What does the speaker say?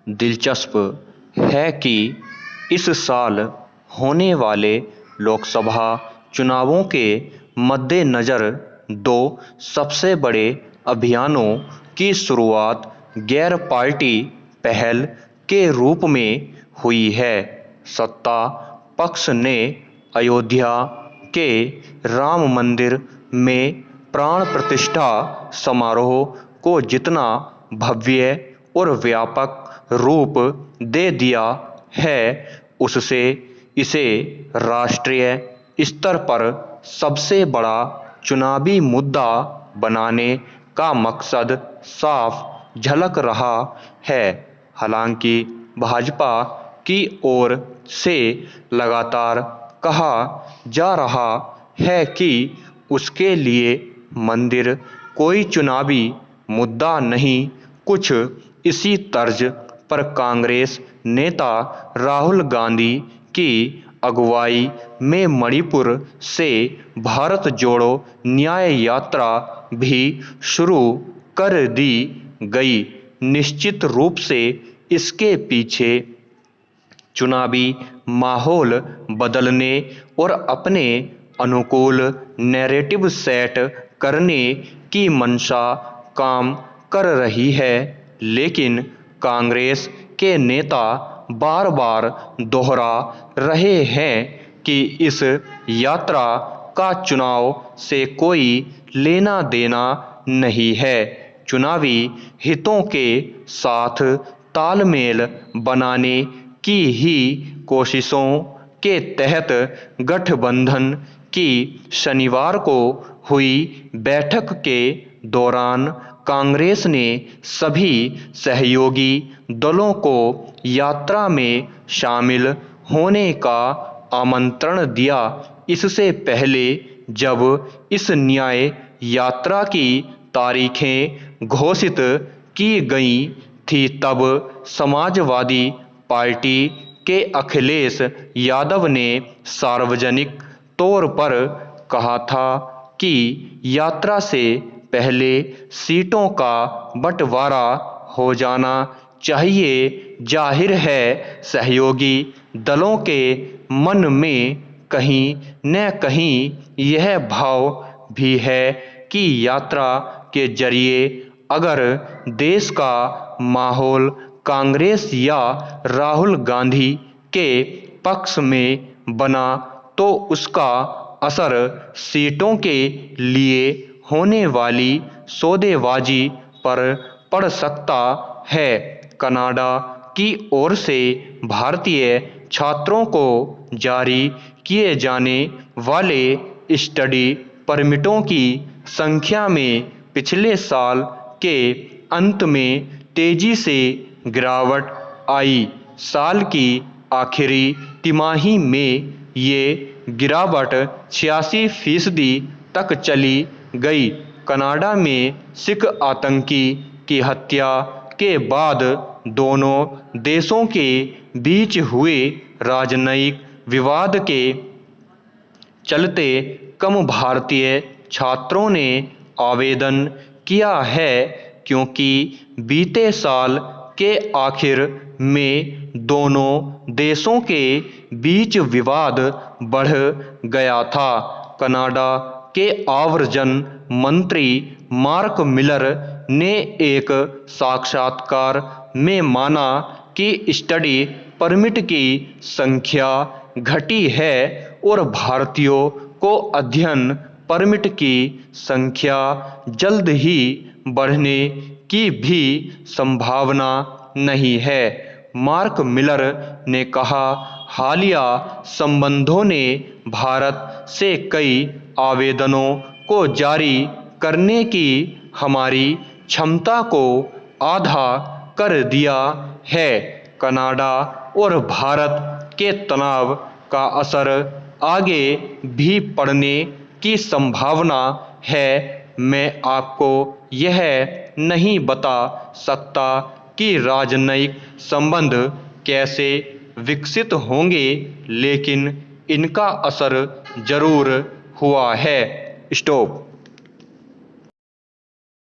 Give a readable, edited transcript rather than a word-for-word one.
दिलचस्प है कि इस साल होने वाले लोकसभा चुनावों के मद्देनज़र दो सबसे बड़े अभियानों की शुरुआत गैर पार्टी पहल के रूप में हुई है। सत्ता पक्ष ने अयोध्या के राम मंदिर में प्राण प्रतिष्ठा समारोह को जितना भव्य और व्यापक रूप दे दिया है, उससे इसे राष्ट्रीय स्तर पर सबसे बड़ा चुनावी मुद्दा बनाने का मकसद साफ झलक रहा है। हालांकि भाजपा की ओर से लगातार कहा जा रहा है कि उसके लिए मंदिर कोई चुनावी मुद्दा नहीं। कुछ इसी तर्ज पर कांग्रेस नेता राहुल गांधी की अगुवाई में मणिपुर से भारत जोड़ो न्याय यात्रा भी शुरू कर दी गई। निश्चित रूप से इसके पीछे चुनावी माहौल बदलने और अपने अनुकूल नैरेटिव सेट करने की मंशा काम कर रही है। लेकिन कांग्रेस के नेता बार बार दोहरा रहे हैं कि इस यात्रा का चुनाव से कोई लेना देना नहीं है। चुनावी हितों के साथ तालमेल बनाने की ही कोशिशों के तहत गठबंधन की शनिवार को हुई बैठक के दौरान कांग्रेस ने सभी सहयोगी दलों को यात्रा में शामिल होने का आमंत्रण दिया। इससे पहले जब इस न्याय यात्रा की तारीखें घोषित की गई थी, तब समाजवादी पार्टी के अखिलेश यादव ने सार्वजनिक तौर पर कहा था कि यात्रा से पहले सीटों का बंटवारा हो जाना चाहिए। जाहिर है, सहयोगी दलों के मन में कहीं न कहीं यह भाव भी है कि यात्रा के जरिए अगर देश का माहौल कांग्रेस या राहुल गांधी के पक्ष में बना तो उसका असर सीटों के लिए होने वाली सौदेबाजी पर पड़ सकता है। कनाडा की ओर से भारतीय छात्रों को जारी किए जाने वाले स्टडी परमिटों की संख्या में पिछले साल के अंत में तेजी से गिरावट आई। साल की आखिरी तिमाही में ये गिरावट 86% तक चली गई। कनाडा में सिख आतंकी की हत्या के बाद दोनों देशों के बीच हुए राजनयिक विवाद के चलते कम भारतीय छात्रों ने आवेदन किया है, क्योंकि बीते साल के आखिर में दोनों देशों के बीच विवाद बढ़ गया था। कनाडा के आव्रजन मंत्री मार्क मिलर ने एक साक्षात्कार में माना कि स्टडी परमिट की संख्या घटी है और भारतीयों को अध्ययन परमिट की संख्या जल्द ही बढ़ने की भी संभावना नहीं है। मार्क मिलर ने कहा, हालिया संबंधों ने भारत से कई आवेदनों को जारी करने की हमारी क्षमता को आधा कर दिया है। कनाडा और भारत के तनाव का असर आगे भी पड़ने की संभावना है। मैं आपको यह नहीं बता सकता कि राजनयिक संबंध कैसे विकसित होंगे, लेकिन इनका असर जरूर हुआ है। स्टॉप।